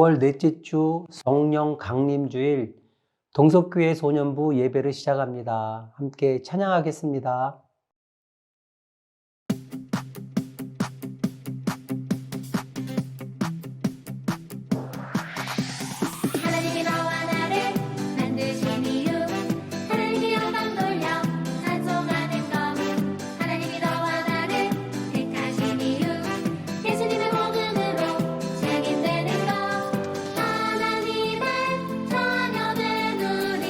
5월 넷째 주 성령 강림주일 동석교회 소년부 예배를 시작합니다. 함께 찬양하겠습니다. 하나님이 너와 나를 만드신 이유 하나님이 영광 돌려 찬송하는 것 하나님이 너와 나를 택하신 이유 예수님의 복음으로 책임되는 것 하나님의 자녀된 우리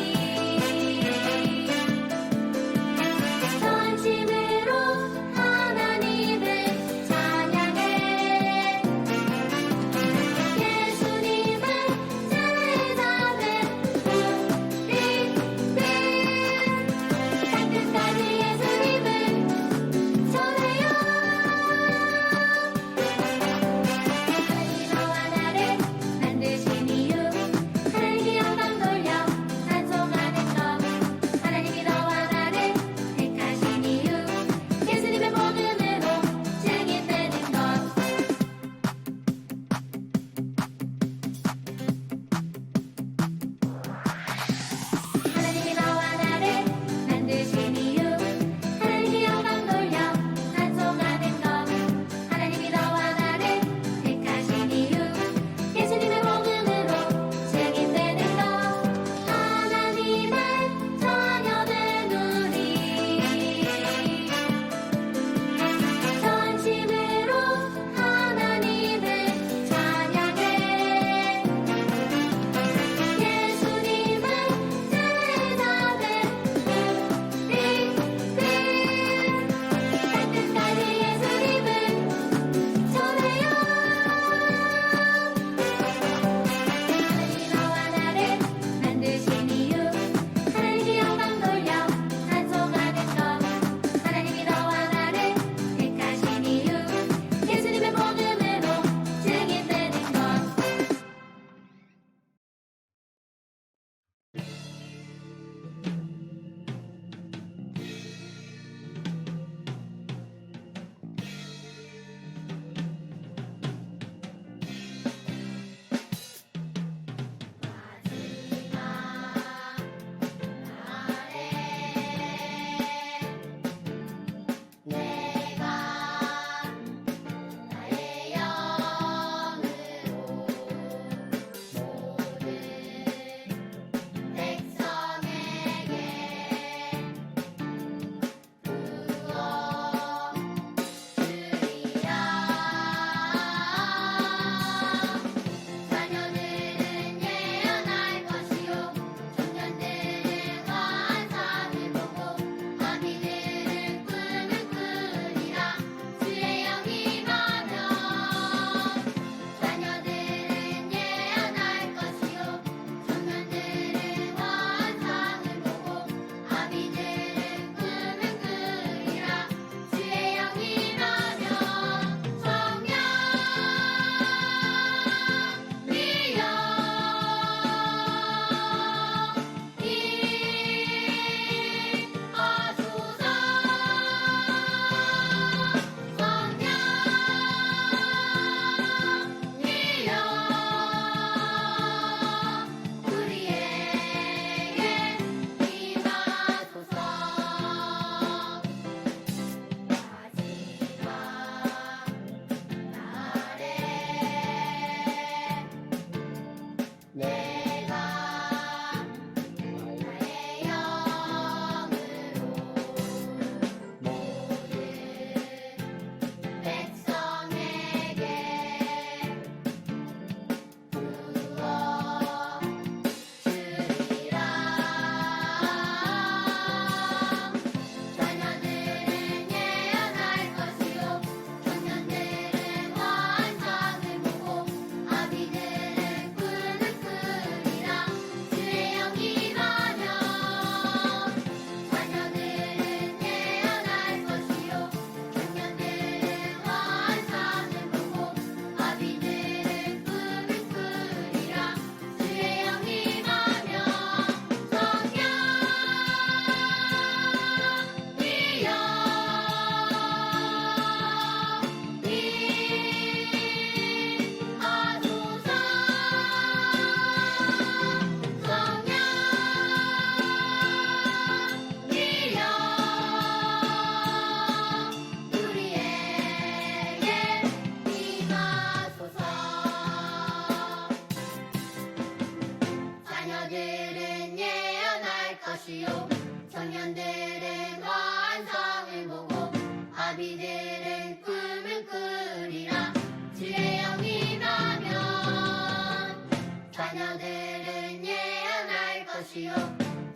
것이요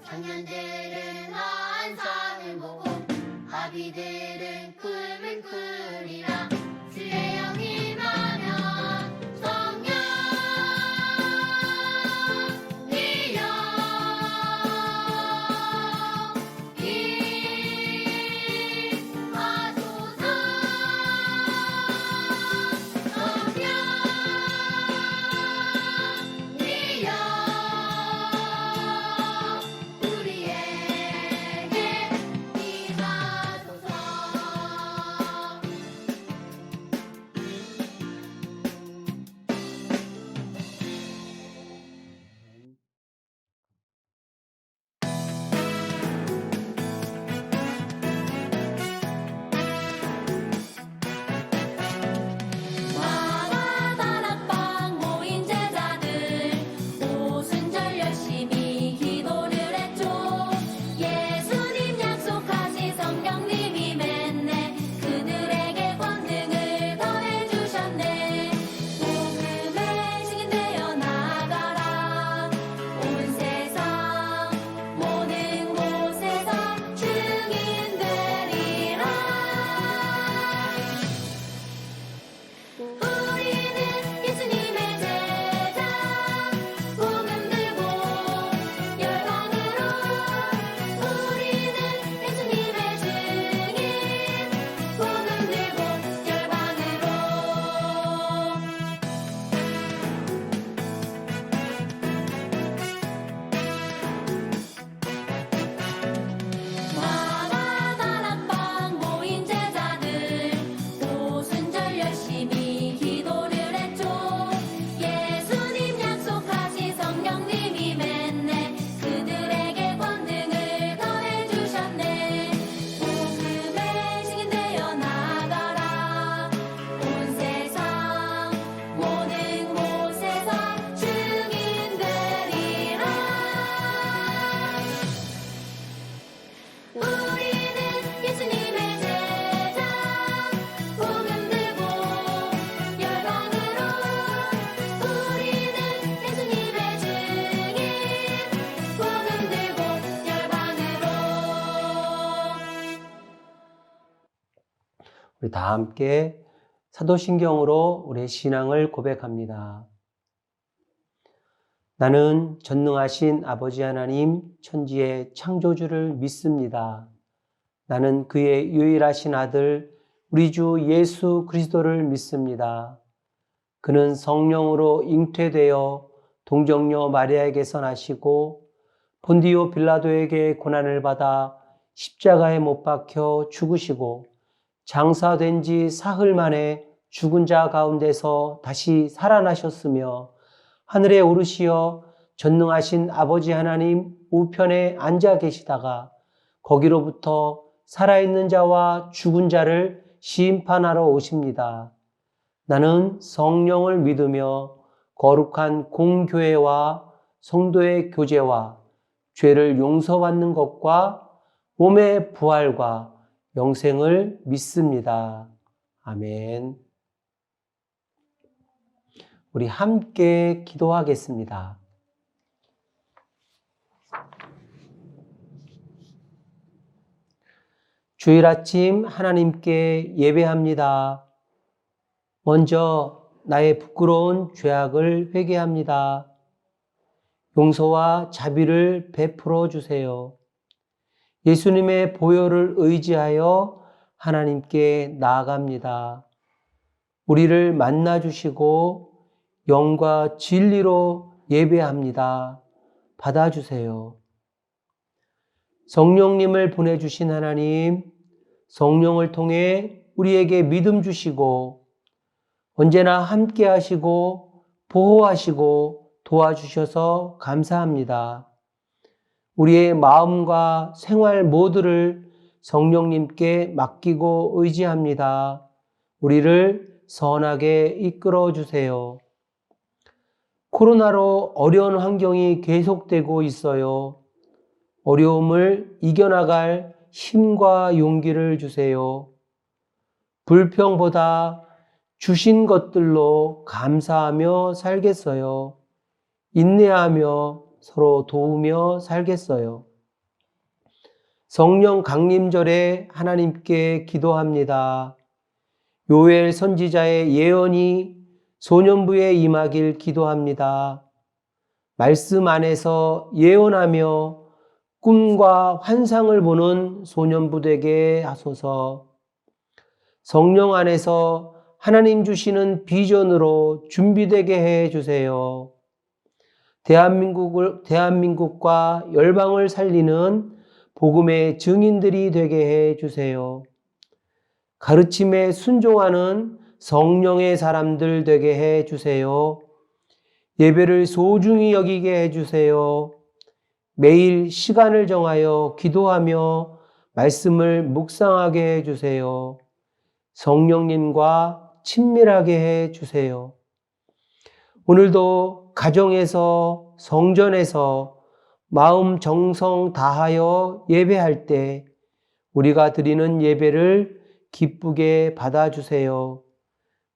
청년들은 환상을 보고 아비들은 꿈을 꾸리라 주의 영이 임하면 성령이여 임하소서 성령이여 우리에게 임하소서 마가다락방 모인 제자들 오순절 열심히 기도를 했죠 예수님 약속하신 성령님이 맺네 그들에게 권능을 더해주셨네 복음의 증인되어 나가라 온 세상 모든 곳에서 증인되리라 우리는 예수님의 제자 복음 들고 열방으로 우리는 예수님의 증인 복음 들고 열방으로 마가다락방 모인 제자들 오순절 열심히 기도를 했죠 예수님 약속하신 성령님이 맺네 그들에게 권능을 더해주셨네 복음의 증인되어 나가라 온 세상 모든 곳에서 증인되리라 우리는 예수님의 제자 복음 들고 열방으로 우리는 예수님의 증인 복음 들고 열방으로 우리 다 함께 사도신경으로 우리의 신앙을 고백합니다. 나는 전능하신 아버지 하나님 천지의 창조주를 믿습니다. 나는 그의 유일하신 아들 우리 주 예수 그리스도를 믿습니다. 그는 성령으로 잉태되어 동정녀 마리아에게서 나시고 본디오 빌라도에게 고난을 받아 십자가에 못 박혀 죽으시고 장사된 지 사흘 만에 죽은 자 가운데서 다시 살아나셨으며 하늘에 오르시어 전능하신 아버지 하나님 우편에 앉아 계시다가 거기로부터 살아있는 자와 죽은 자를 심판하러 오십니다. 나는 성령을 믿으며 거룩한 공교회와 성도의 교제와 죄를 용서받는 것과 몸의 부활과 영생을 믿습니다. 아멘. 우리 함께 기도하겠습니다. 주일 아침 하나님께 예배합니다. 먼저 나의 부끄러운 죄악을 회개합니다. 용서와 자비를 베풀어 주세요. 예수님의 보혈을 의지하여 하나님께 나아갑니다. 우리를 만나주시고 영과 진리로 예배합니다. 받아주세요. 성령님을 보내주신 하나님, 성령을 통해 우리에게 믿음 주시고 언제나 함께 하시고 보호하시고 도와주셔서 감사합니다. 우리의 마음과 생활 모두를 성령님께 맡기고 의지합니다. 우리를 선하게 이끌어 주세요. 코로나로 어려운 환경이 계속되고 있어요. 어려움을 이겨나갈 힘과 용기를 주세요. 불평보다 주신 것들로 감사하며 살겠어요. 인내하며 서로 도우며 살겠어요. 성령 강림절에 하나님께 기도합니다. 요엘 선지자의 예언이 소년부에 임하길 기도합니다. 말씀 안에서 예언하며 꿈과 환상을 보는 소년부 되게 하소서. 성령 안에서 하나님 주시는 비전으로 준비되게 해 주세요. 대한민국과 열방을 살리는 복음의 증인들이 되게 해 주세요. 가르침에 순종하는 성령의 사람들 되게 해 주세요. 예배를 소중히 여기게 해 주세요. 매일 시간을 정하여 기도하며 말씀을 묵상하게 해 주세요. 성령님과 친밀하게 해 주세요. 오늘도 가정에서 성전에서 마음 정성 다하여 예배할 때 우리가 드리는 예배를 기쁘게 받아주세요.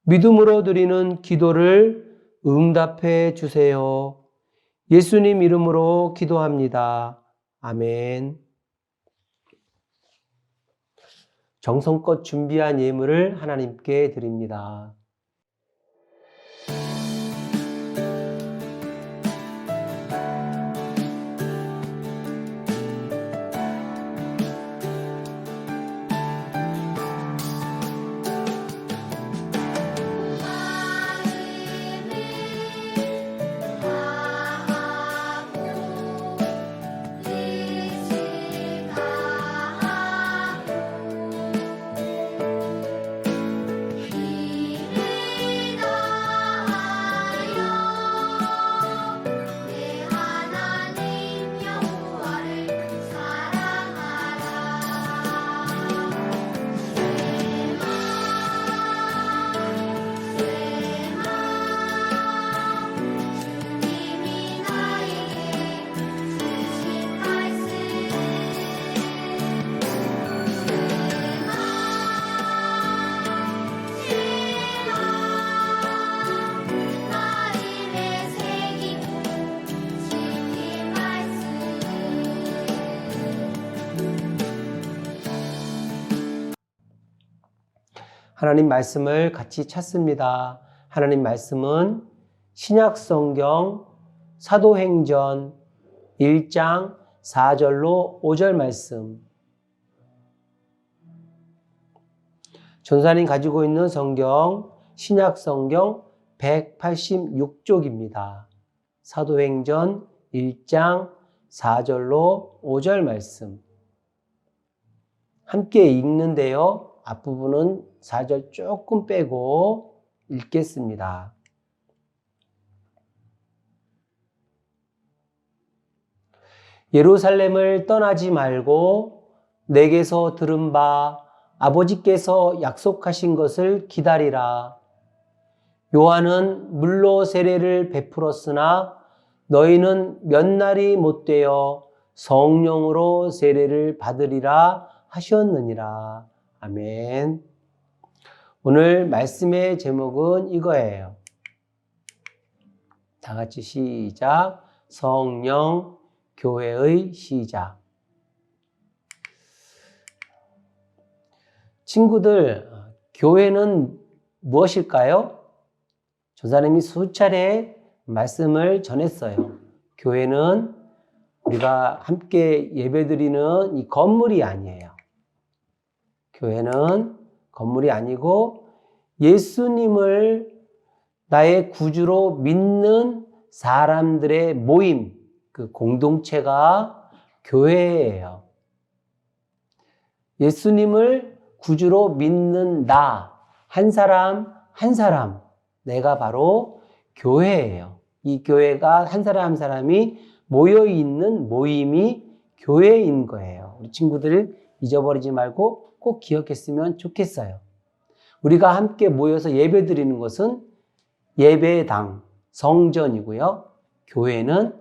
믿음으로 드리는 기도를 응답해 주세요. 예수님 이름으로 기도합니다. 아멘. 정성껏 준비한 예물을 하나님께 드립니다. 하나님 말씀을 같이 찾습니다. 하나님 말씀은 신약 성경 사도행전 1장 4절로 5절 말씀. 전사님 가지고 있는 성경 신약 성경 186쪽입니다. 사도행전 1장 4절로 5절 말씀. 함께 읽는데요. 앞부분은 4절 조금 빼고 읽겠습니다. 예루살렘을 떠나지 말고 내게서 들은 바 아버지께서 약속하신 것을 기다리라. 요한은 물로 세례를 베풀었으나 너희는 몇 날이 못되어 성령으로 세례를 받으리라 하셨느니라. 아멘. 오늘 말씀의 제목은 이거예요. 다 같이 시작. 성령 교회의 시작. 친구들, 교회는 무엇일까요? 조사님이 수차례 말씀을 전했어요. 교회는 우리가 함께 예배드리는 이 건물이 아니에요. 교회는 건물이 아니고 예수님을 나의 구주로 믿는 사람들의 모임, 그 공동체가 교회예요. 예수님을 구주로 믿는 나, 한 사람, 한 사람, 내가 바로 교회예요. 이 교회가 한 사람 한 사람이 모여있는 모임이 교회인 거예요. 우리 친구들 잊어버리지 말고 꼭 기억했으면 좋겠어요. 우리가 함께 모여서 예배 드리는 것은 예배당, 성전이고요. 교회는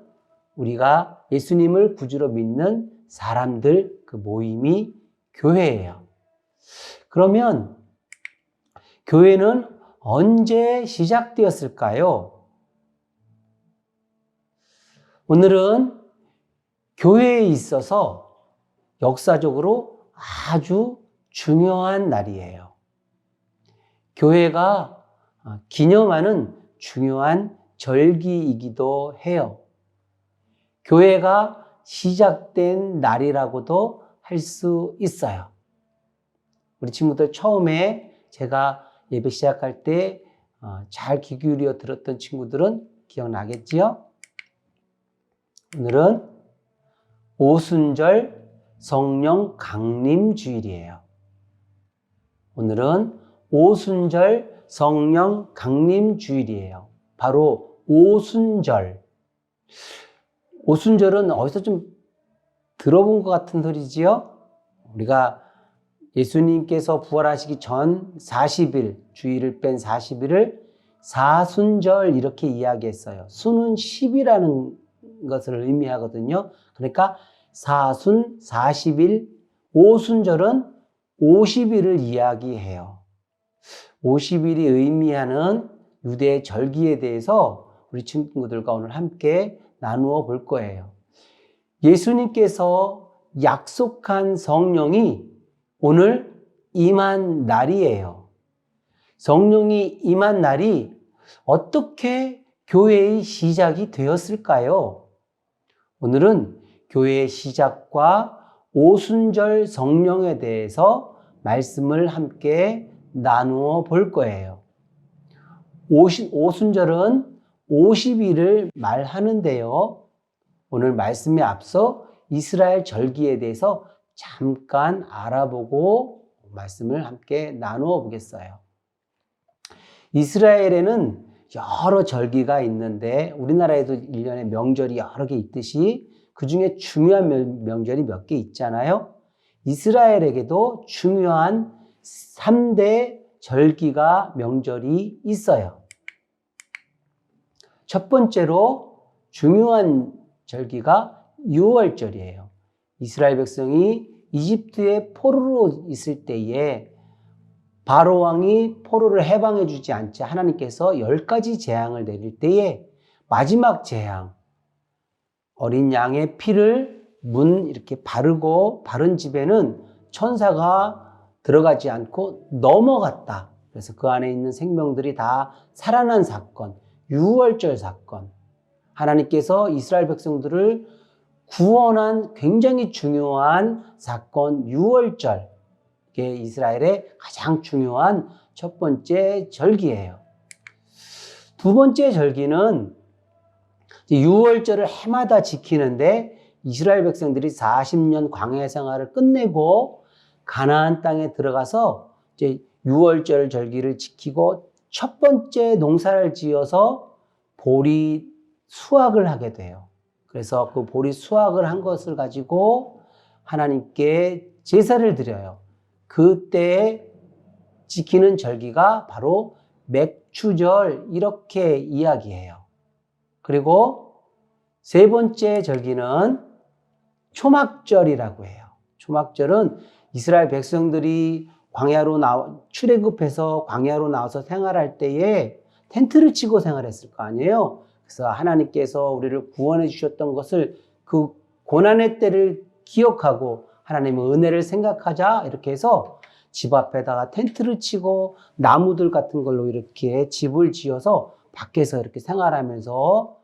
우리가 예수님을 구주로 믿는 사람들 그 모임이 교회예요. 그러면 교회는 언제 시작되었을까요? 오늘은 교회에 있어서 역사적으로 아주 중요한 날이에요. 교회가 기념하는 중요한 절기이기도 해요. 교회가 시작된 날이라고도 할 수 있어요. 우리 친구들 처음에 제가 예배 시작할 때 잘 귀 기울여 들었던 친구들은 기억나겠지요? 오늘은 오순절 성령 강림 주일이에요. 오늘은 오순절 성령 강림 주일이에요. 바로 오순절. 오순절은 어디서 좀 들어본 것 같은 소리지요? 우리가 예수님께서 부활하시기 전 40일, 주일을 뺀 40일을 사순절 이렇게 이야기했어요. 수는 10이라는 것을 의미하거든요. 그러니까 사순 40일, 오순절은 50일을 이야기해요. 50일이 의미하는 유대 절기에 대해서 우리 친구들과 오늘 함께 나누어 볼 거예요. 예수님께서 약속한 성령이 오늘 임한 날이에요. 성령이 임한 날이 어떻게 교회의 시작이 되었을까요? 오늘은 교회의 시작과 오순절 성령에 대해서 말씀을 함께 나누어 볼 거예요. 오순절은 50일을 말하는데요. 오늘 말씀에 앞서 이스라엘 절기에 대해서 잠깐 알아보고 말씀을 함께 나누어 보겠어요. 이스라엘에는 여러 절기가 있는데 우리나라에도 1년에 명절이 여러 개 있듯이 그 중에 중요한 명절이 몇 개 있잖아요. 이스라엘에게도 중요한 3대 절기가 명절이 있어요. 첫 번째로 중요한 절기가 유월절이에요. 이스라엘 백성이 이집트에 포로로 있을 때에 바로 왕이 포로를 해방해 주지 않자 하나님께서 10가지 재앙을 내릴 때에 마지막 재앙, 어린 양의 피를 이렇게 바르고 바른 집에는 천사가 들어가지 않고 넘어갔다. 그래서 그 안에 있는 생명들이 다 살아난 사건, 유월절 사건. 하나님께서 이스라엘 백성들을 구원한 굉장히 중요한 사건, 유월절. 이게 이스라엘의 가장 중요한 첫 번째 절기예요. 두 번째 절기는 유월절을 해마다 지키는데 이스라엘 백성들이 40년 광야 생활을 끝내고 가나안 땅에 들어가서 이제 유월절 절기를 지키고 첫 번째 농사를 지어서 보리 수확을 하게 돼요. 그래서 그 보리 수확을 한 것을 가지고 하나님께 제사를 드려요. 그때 지키는 절기가 바로 맥추절 이렇게 이야기해요. 그리고 세 번째 절기는 초막절이라고 해요. 초막절은 이스라엘 백성들이 출애굽해서 광야로 나와서 생활할 때에 텐트를 치고 생활했을 거 아니에요. 그래서 하나님께서 우리를 구원해 주셨던 것을 그 고난의 때를 기억하고 하나님의 은혜를 생각하자 이렇게 해서 집 앞에다가 텐트를 치고 나무들 같은 걸로 이렇게 집을 지어서 밖에서 이렇게 생활하면서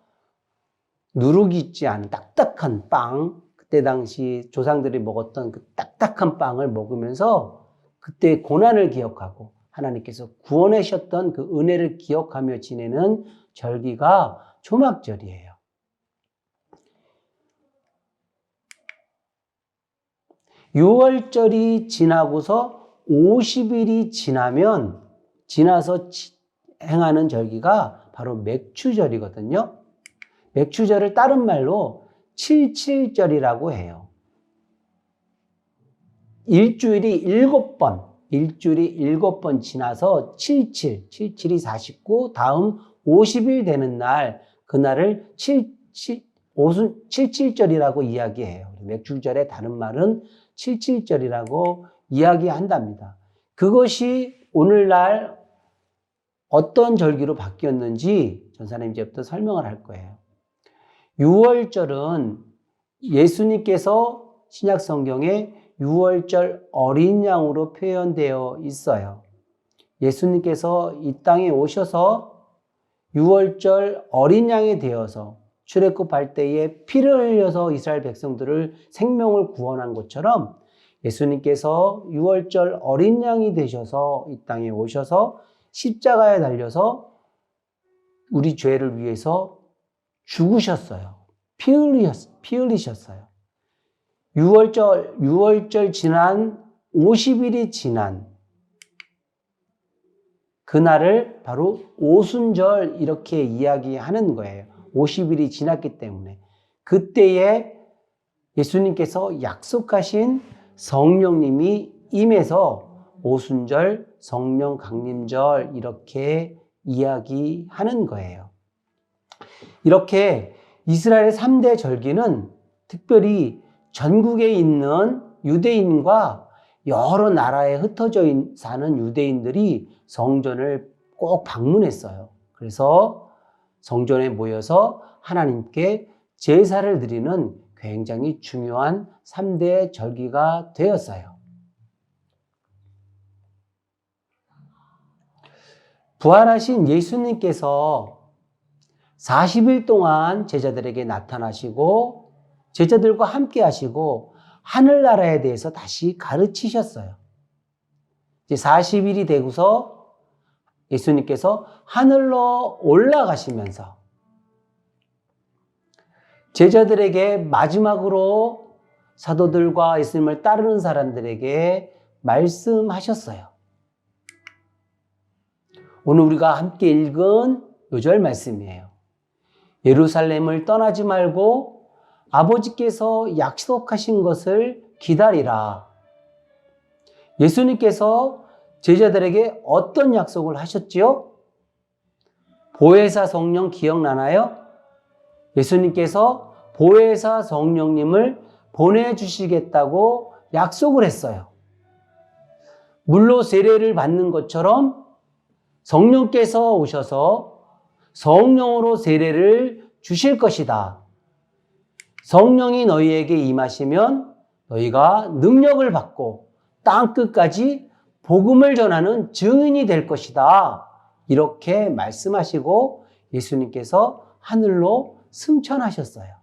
누룩이 있지 않은 딱딱한 빵, 그때 당시 조상들이 먹었던 그 딱딱한 빵을 먹으면서 그때 고난을 기억하고 하나님께서 구원해 주셨던 그 은혜를 기억하며 지내는 절기가 초막절이에요. 유월절이 지나고서 50일이 지나서 행하는 절기가 바로 맥추절이거든요. 맥추절을 다른 말로 칠칠절이라고 해요. 일주일이 7번 지나서 77이 49, 다음 50일 되는 날, 그날을 칠칠절이라고 이야기해요. 맥추절의 다른 말은 칠칠절이라고 이야기한답니다. 그것이 오늘날 어떤 절기로 바뀌었는지 전사님 이제부터 설명을 할 거예요. 유월절은 예수님께서 신약 성경에 유월절 어린 양으로 표현되어 있어요. 예수님께서 이 땅에 오셔서 유월절 어린 양이 되어서 출애굽할 때에 피를 흘려서 이스라엘 백성들을 생명을 구원한 것처럼 예수님께서 유월절 어린 양이 되셔서 이 땅에 오셔서 십자가에 달려서 우리 죄를 위해서 죽으셨어요. 피 흘리셨어요. 유월절 지난 50일이 지난 그날을 바로 오순절 이렇게 이야기하는 거예요. 50일이 지났기 때문에. 그때에 예수님께서 약속하신 성령님이 임해서 오순절, 성령 강림절 이렇게 이야기하는 거예요. 이렇게 이스라엘의 3대 절기는 특별히 전국에 있는 유대인과 여러 나라에 흩어져 사는 유대인들이 성전을 꼭 방문했어요. 그래서 성전에 모여서 하나님께 제사를 드리는 굉장히 중요한 3대 절기가 되었어요. 부활하신 예수님께서 40일 동안 제자들에게 나타나시고 제자들과 함께 하시고 하늘나라에 대해서 다시 가르치셨어요. 이제 40일이 되고서 예수님께서 하늘로 올라가시면서 제자들에게 마지막으로 사도들과 예수님을 따르는 사람들에게 말씀하셨어요. 오늘 우리가 함께 읽은 요절 말씀이에요. 예루살렘을 떠나지 말고 아버지께서 약속하신 것을 기다리라. 예수님께서 제자들에게 어떤 약속을 하셨지요? 보혜사 성령 기억나나요? 예수님께서 보혜사 성령님을 보내주시겠다고 약속을 했어요. 물로 세례를 받는 것처럼 성령께서 오셔서 성령으로 세례를 주실 것이다. 성령이 너희에게 임하시면 너희가 능력을 받고 땅끝까지 복음을 전하는 증인이 될 것이다. 이렇게 말씀하시고 예수님께서 하늘로 승천하셨어요.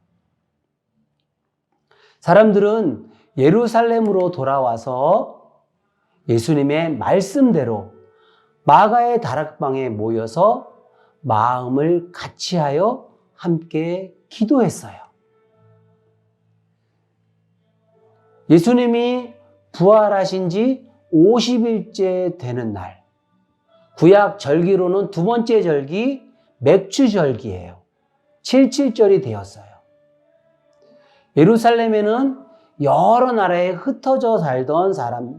사람들은 예루살렘으로 돌아와서 예수님의 말씀대로 마가의 다락방에 모여서 마음을 같이하여 함께 기도했어요. 예수님이 부활하신 지 50일째 되는 날, 구약 절기로는 두 번째 절기 맥추절기예요. 77절이 되었어요. 예루살렘에는 여러 나라에 흩어져 살던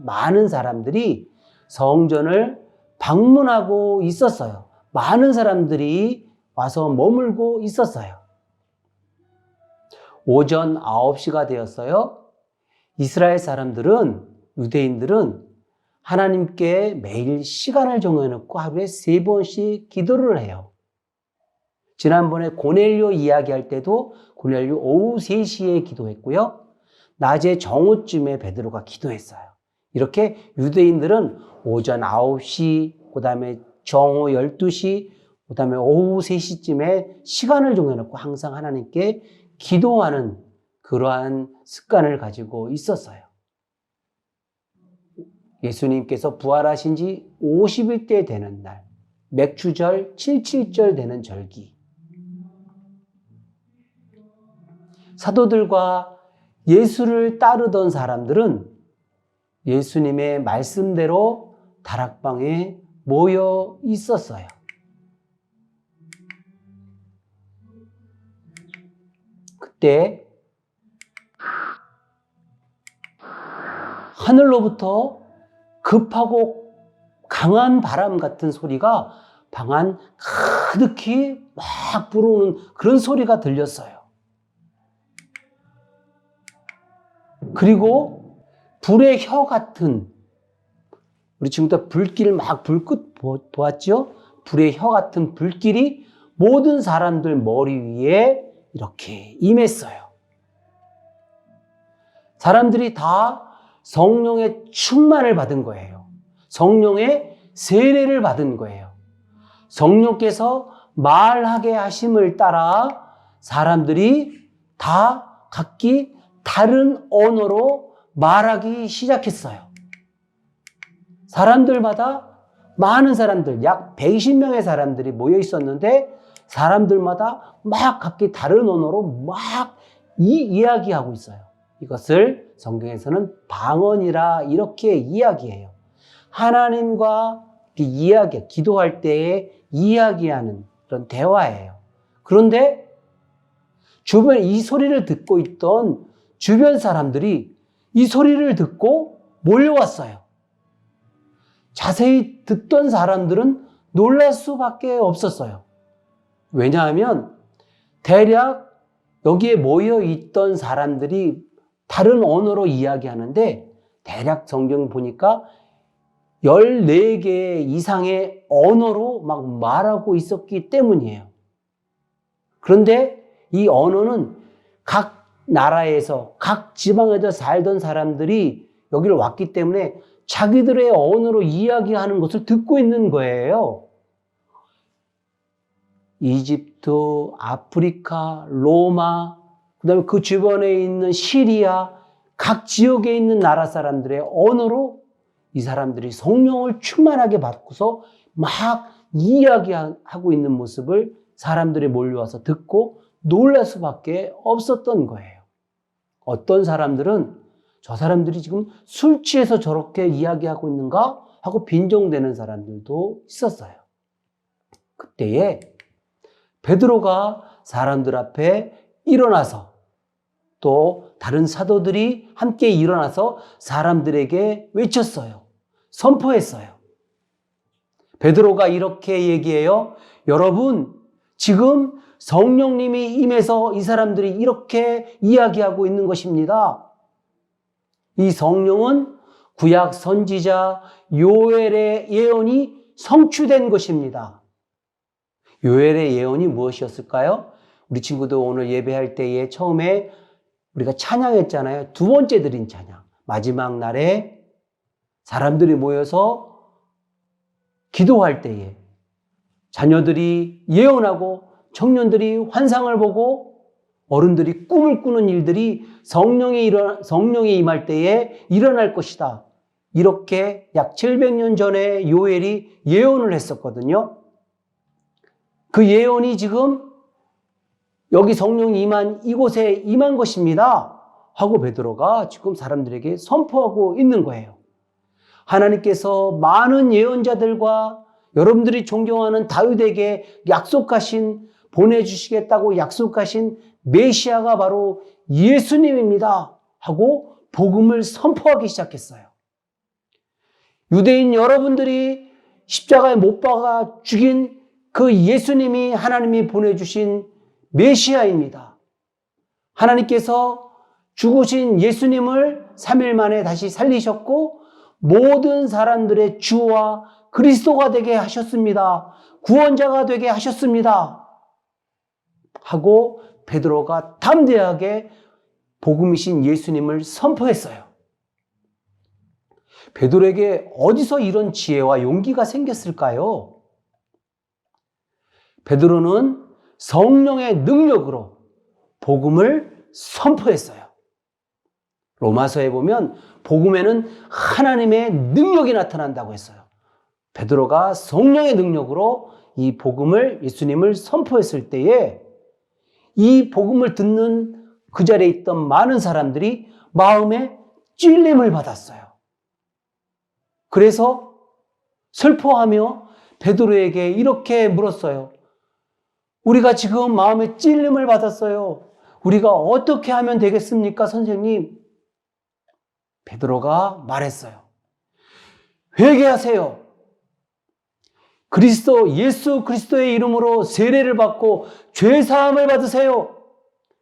많은 사람들이 성전을 방문하고 있었어요. 많은 사람들이 와서 머물고 있었어요. 오전 9시가 되었어요. 이스라엘 사람들은, 유대인들은 하나님께 매일 시간을 정해놓고 하루에 3번씩 기도를 해요. 지난번에 고넬료 이야기할 때도 고넬료 오후 3시에 기도했고요. 낮에 정오쯤에 베드로가 기도했어요. 이렇게 유대인들은 오전 9시, 그 다음에 정오 12시, 그 다음에 오후 3시쯤에 시간을 정해놓고 항상 하나님께 기도하는 그러한 습관을 가지고 있었어요. 예수님께서 부활하신 지 50일째 되는 날, 맥추절 77절 되는 절기. 사도들과 예수를 따르던 사람들은 예수님의 말씀대로 다락방에 모여 있었어요. 그때 하늘로부터 급하고 강한 바람 같은 소리가 방 안 가득히 막 불어오는 그런 소리가 들렸어요. 그리고 불의 혀 같은, 우리 지금부터 불길 막 불꽃 보았죠? 불의 혀 같은 불길이 모든 사람들 머리 위에 이렇게 임했어요. 사람들이 다 성령의 충만을 받은 거예요. 성령의 세례를 받은 거예요. 성령께서 말하게 하심을 따라 사람들이 다 각기 다른 언어로 말하기 시작했어요. 사람들마다 많은 사람들, 약 120명의 사람들이 모여 있었는데 사람들마다 막 각기 다른 언어로 막 이야기하고 있어요. 이것을 성경에서는 방언이라 이렇게 이야기해요. 하나님과 이야기, 기도할 때에 이야기하는 그런 대화예요. 그런데 주변 이 소리를 듣고 있던 주변 사람들이 이 소리를 듣고 몰려왔어요. 자세히 듣던 사람들은 놀랄 수밖에 없었어요. 왜냐하면 대략 여기에 모여 있던 사람들이 다른 언어로 이야기하는데 대략 성경 보니까 14개 이상의 언어로 막 말하고 있었기 때문이에요. 그런데 이 언어는 각 나라에서 각 지방에서 살던 사람들이 여기를 왔기 때문에 자기들의 언어로 이야기하는 것을 듣고 있는 거예요. 이집트, 아프리카, 로마, 그다음에 그 주변에 있는 시리아, 각 지역에 있는 나라 사람들의 언어로 이 사람들이 성령을 충만하게 받고서 막 이야기하고 있는 모습을 사람들이 몰려와서 듣고 놀랄 수밖에 없었던 거예요. 어떤 사람들은 저 사람들이 지금 술 취해서 저렇게 이야기하고 있는가 하고 빈정대는 사람들도 있었어요. 그때에 베드로가 사람들 앞에 일어나서 또 다른 사도들이 함께 일어나서 사람들에게 외쳤어요. 선포했어요. 베드로가 이렇게 얘기해요. 여러분, 지금 성령님이 임해서 이 사람들이 이렇게 이야기하고 있는 것입니다. 이 성령은 구약 선지자 요엘의 예언이 성취된 것입니다. 요엘의 예언이 무엇이었을까요? 우리 친구도 오늘 예배할 때에 처음에 우리가 찬양했잖아요. 두 번째 드린 찬양. 마지막 날에 사람들이 모여서 기도할 때에 자녀들이 예언하고 청년들이 환상을 보고 어른들이 꿈을 꾸는 일들이 성령이 임할 때에 일어날 것이다. 이렇게 약 700년 전에 요엘이 예언을 했었거든요. 그 예언이 지금 여기 성령이 임한 이곳에 임한 것입니다. 하고 베드로가 지금 사람들에게 선포하고 있는 거예요. 하나님께서 많은 예언자들과 여러분들이 존경하는 다윗에게 보내주시겠다고 약속하신 메시아가 바로 예수님입니다. 하고 복음을 선포하기 시작했어요. 유대인 여러분들이 십자가에 못 박아 죽인 그 예수님이 하나님이 보내주신 메시아입니다. 하나님께서 죽으신 예수님을 3일 만에 다시 살리셨고 모든 사람들의 주와 그리스도가 되게 하셨습니다. 구원자가 되게 하셨습니다. 하고 베드로가 담대하게 복음이신 예수님을 선포했어요. 베드로에게 어디서 이런 지혜와 용기가 생겼을까요? 베드로는 성령의 능력으로 복음을 선포했어요. 로마서에 보면 복음에는 하나님의 능력이 나타난다고 했어요. 베드로가 성령의 능력으로 이 복음을, 예수님을 선포했을 때에 이 복음을 듣는 그 자리에 있던 많은 사람들이 마음에 찔림을 받았어요. 그래서 슬퍼하며 베드로에게 이렇게 물었어요. 우리가 지금 마음에 찔림을 받았어요. 우리가 어떻게 하면 되겠습니까, 선생님? 베드로가 말했어요. 회개하세요. 예수 그리스도의 이름으로 세례를 받고 죄사함을 받으세요.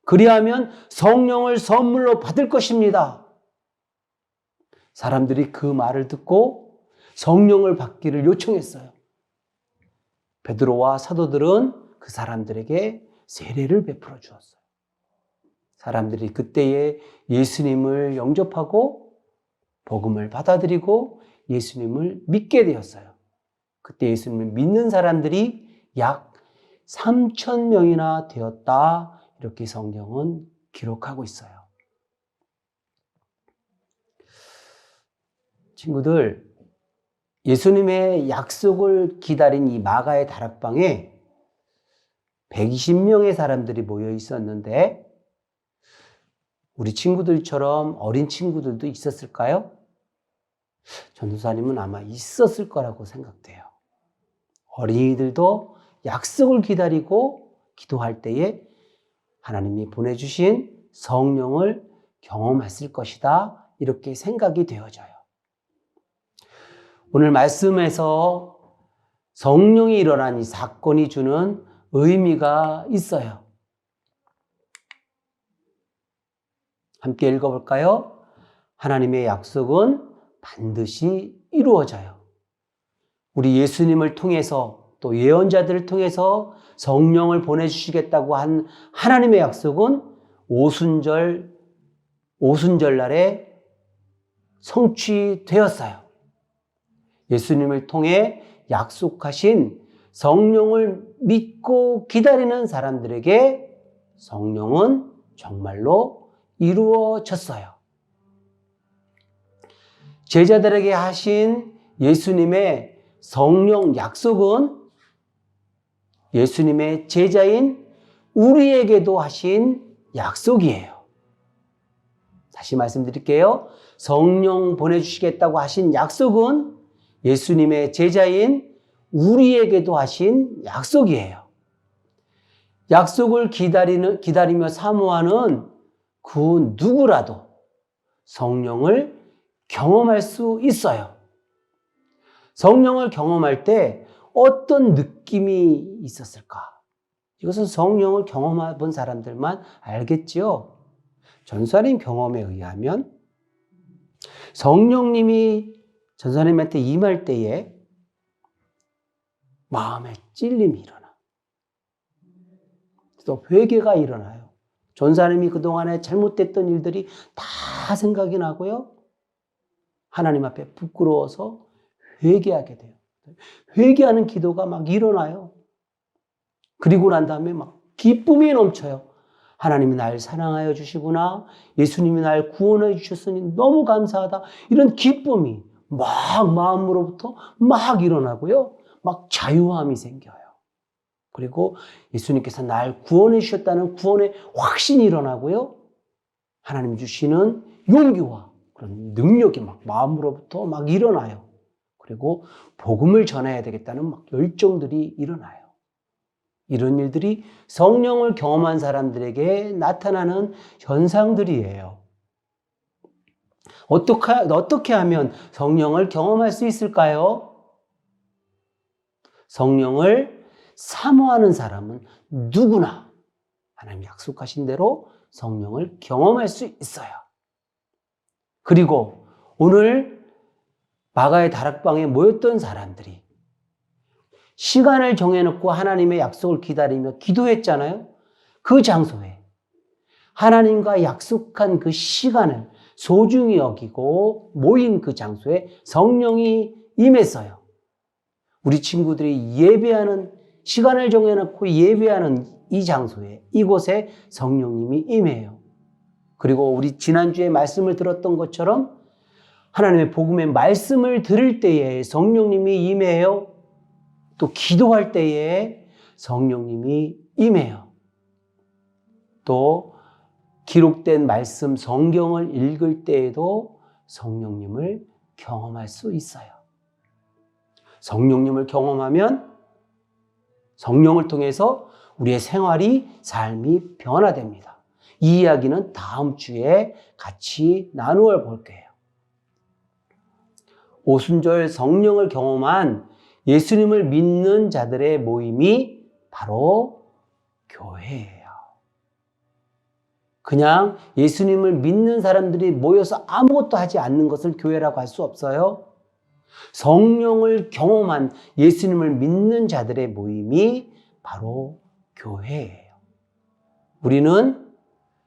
그리하면 성령을 선물로 받을 것입니다. 사람들이 그 말을 듣고 성령을 받기를 요청했어요. 베드로와 사도들은 그 사람들에게 세례를 베풀어 주었어요. 사람들이 그때에 예수님을 영접하고 복음을 받아들이고 예수님을 믿게 되었어요. 그때 예수님을 믿는 사람들이 약 3,000명이나 되었다. 이렇게 성경은 기록하고 있어요. 친구들, 예수님의 약속을 기다린 이 마가의 다락방에 120명의 사람들이 모여 있었는데 우리 친구들처럼 어린 친구들도 있었을까요? 전도사님은 아마 있었을 거라고 생각돼요. 어린이들도 약속을 기다리고 기도할 때에 하나님이 보내주신 성령을 경험했을 것이다. 이렇게 생각이 되어져요. 오늘 말씀에서 성령이 일어난 이 사건이 주는 의미가 있어요. 함께 읽어볼까요? 하나님의 약속은 반드시 이루어져요. 우리 예수님을 통해서 또 예언자들을 통해서 성령을 보내주시겠다고 한 하나님의 약속은 오순절날에 성취되었어요. 예수님을 통해 약속하신 성령을 믿고 기다리는 사람들에게 성령은 정말로 이루어졌어요. 제자들에게 하신 예수님의 성령 약속은 예수님의 제자인 우리에게도 하신 약속이에요. 다시 말씀드릴게요. 성령 보내주시겠다고 하신 약속은 예수님의 제자인 우리에게도 하신 약속이에요. 약속을 기다리며 사모하는 그 누구라도 성령을 경험할 수 있어요. 성령을 경험할 때 어떤 느낌이 있었을까? 이것은 성령을 경험해 본 사람들만 알겠지요. 전사님 경험에 의하면 성령님이 전사님한테 임할 때에 마음에 찔림이 일어나. 또 회개가 일어나요. 전사님이 그동안에 잘못됐던 일들이 다 생각이 나고요. 하나님 앞에 부끄러워서 회개하게 돼요. 회개하는 기도가 막 일어나요. 그리고 난 다음에 막 기쁨이 넘쳐요. 하나님이 날 사랑하여 주시구나. 예수님이 날 구원해 주셨으니 너무 감사하다. 이런 기쁨이 막 마음으로부터 막 일어나고요. 막 자유함이 생겨요. 그리고 예수님께서 날 구원해 주셨다는 구원의 확신이 일어나고요. 하나님 주시는 용기와 그런 능력이 막 마음으로부터 막 일어나요. 그리고 복음을 전해야 되겠다는 막 열정들이 일어나요. 이런 일들이 성령을 경험한 사람들에게 나타나는 현상들이에요. 어떻게 하면 성령을 경험할 수 있을까요? 성령을 사모하는 사람은 누구나 하나님 약속하신 대로 성령을 경험할 수 있어요. 그리고 오늘 마가의 다락방에 모였던 사람들이 시간을 정해놓고 하나님의 약속을 기다리며 기도했잖아요. 그 장소에 하나님과 약속한 그 시간을 소중히 여기고 모인 그 장소에 성령이 임했어요. 우리 친구들이 예배하는 시간을 정해놓고 예배하는 이 장소에 이곳에 성령님이 임해요. 그리고 우리 지난주에 말씀을 들었던 것처럼 하나님의 복음의 말씀을 들을 때에 성령님이 임해요. 또 기도할 때에 성령님이 임해요. 또 기록된 말씀 성경을 읽을 때에도 성령님을 경험할 수 있어요. 성령님을 경험하면 성령을 통해서 우리의 생활이, 삶이 변화됩니다. 이 이야기는 다음 주에 같이 나누어 볼 거예요. 오순절 성령을 경험한 예수님을 믿는 자들의 모임이 바로 교회예요. 그냥 예수님을 믿는 사람들이 모여서 아무것도 하지 않는 것을 교회라고 할 수 없어요. 성령을 경험한 예수님을 믿는 자들의 모임이 바로 교회예요. 우리는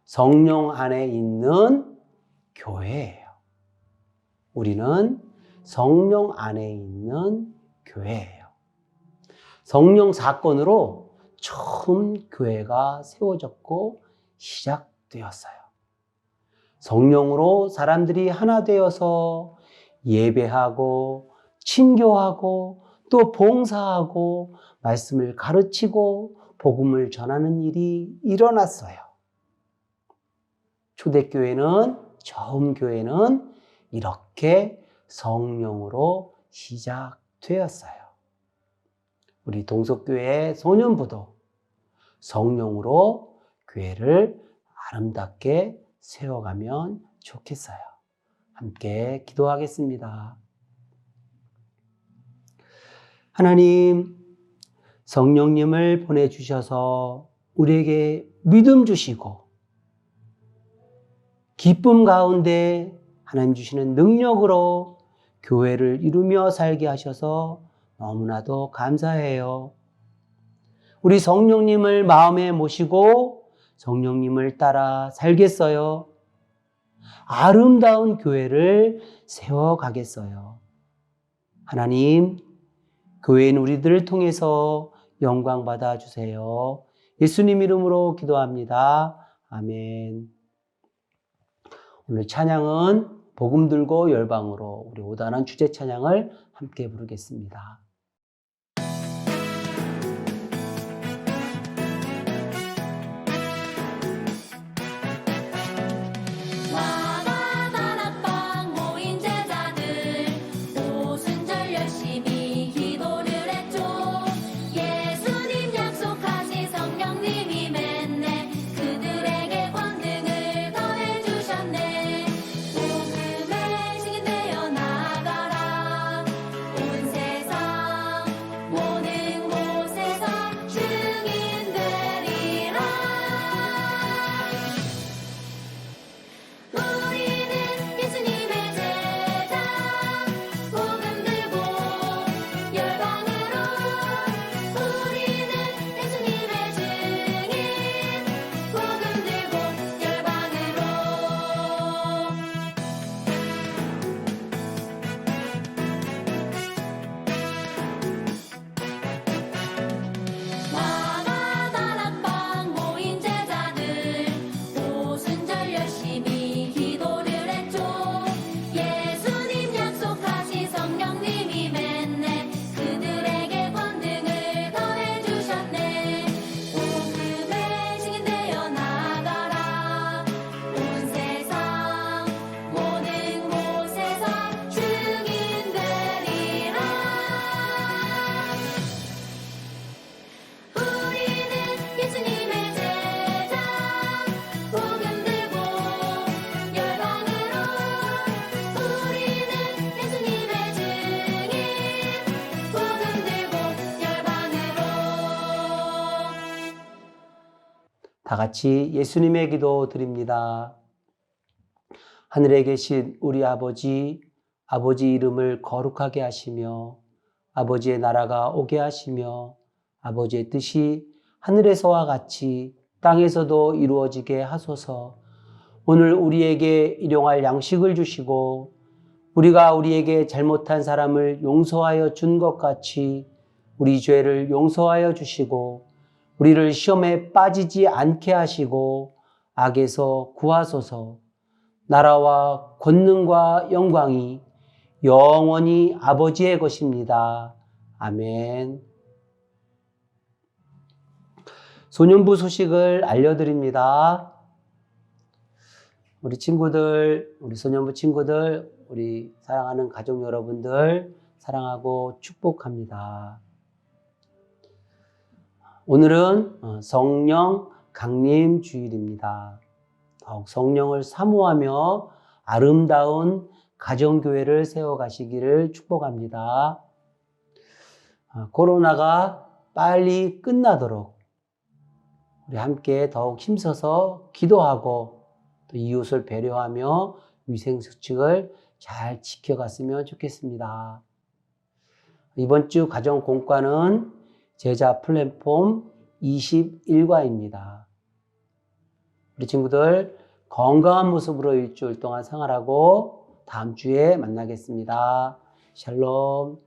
성령 안에 있는 교회예요. 우리는 성령 안에 있는 교회예요. 성령 사건으로 처음 교회가 세워졌고 시작되었어요. 성령으로 사람들이 하나 되어서 예배하고 친교하고 또 봉사하고 말씀을 가르치고 복음을 전하는 일이 일어났어요. 초대교회는, 처음 교회는 이렇게 성령으로 시작되었어요. 우리 동석교회의 소년부도 성령으로 교회를 아름답게 세워가면 좋겠어요. 함께 기도하겠습니다. 하나님, 성령님을 보내주셔서 우리에게 믿음 주시고 기쁨 가운데 하나님 주시는 능력으로 교회를 이루며 살게 하셔서 너무나도 감사해요. 우리 성령님을 마음에 모시고 성령님을 따라 살겠어요. 아름다운 교회를 세워가겠어요. 하나님, 교회인 우리들을 통해서 영광 받아주세요. 예수님 이름으로 기도합니다. 아멘. 오늘 찬양은 복음 들고 열방으로 우리 오단한 주제 찬양을 함께 부르겠습니다. 마다 다락방 모인 제자들 오순절 열심히 기도를 했죠. 예수님 약속하신 성령님이 맺네 그들에게 권능을 더해주셨네. 복음의 증인되어 나아가라. 온 세상 모든 곳에서 증인되리라. 우리는 예수님의 제자 복음 들고 열방으로 우리는 예수님의 증인 복음 들고 열방으로 마가 다락방 모인 제자들 오순절 열심히 기도를 했죠. 예수님 약속하신 성령님이 맺네 그들에게 권능을 더해주셨네. 복음의 증인되어 나아가라. 온 세상 모든 곳에서 증인되리라. 우리는 예수님의 제자 복음 들고 열방으로 우리는 예수님의 증인 복음 들고 열방으로 다 같이 예수님의 기도 드립니다. 하늘에 계신 우리 아버지, 아버지 이름을 거룩하게 하시며 아버지의 나라가 오게 하시며 아버지의 뜻이 하늘에서와 같이 땅에서도 이루어지게 하소서. 오늘 우리에게 일용할 양식을 주시고 우리가 우리에게 잘못한 사람을 용서하여 준 것 같이 우리 죄를 용서하여 주시고 우리를 시험에 빠지지 않게 하시고 악에서 구하소서. 나라와 권능과 영광이 영원히 아버지의 것입니다. 아멘. 소년부 소식을 알려드립니다. 우리 친구들, 우리 소년부 친구들, 우리 사랑하는 가족 여러분들 사랑하고 축복합니다. 오늘은 성령 강림 주일입니다. 더욱 성령을 사모하며 아름다운 가정교회를 세워가시기를 축복합니다. 코로나가 빨리 끝나도록 우리 함께 더욱 힘써서 기도하고 또 이웃을 배려하며 위생수칙을 잘 지켜갔으면 좋겠습니다. 이번 주 가정 공과는 제자 플랫폼 21과입니다. 우리 친구들 건강한 모습으로 일주일 동안 생활하고 다음 주에 만나겠습니다. 샬롬.